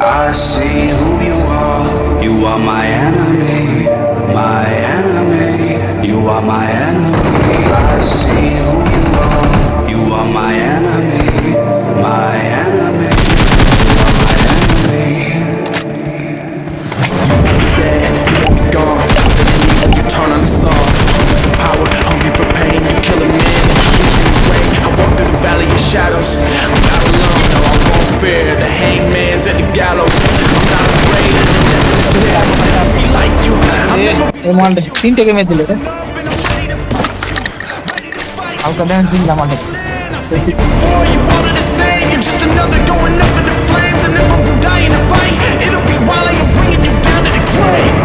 I see who you are. You are my enemy, my enemy. You are my enemy. I see who you are. You are my enemy, my enemy. You are my enemy. Dead, you won't be gone. The enemy when you turn on the song. Power, hungry for pain, you kill a man. Way, I walk through the valley of shadows. I'm not alone, no, I won't fear. The hangman's at the gallows. I'm not afraid. I'll be like you. মালটা তিনটে গেমে দিলে রে হালকা dance দিন আমাকে For you, all of the same. You're just another going up in the flames. And if I'm dying to fight, it'll be while I am bringing you down to the grave.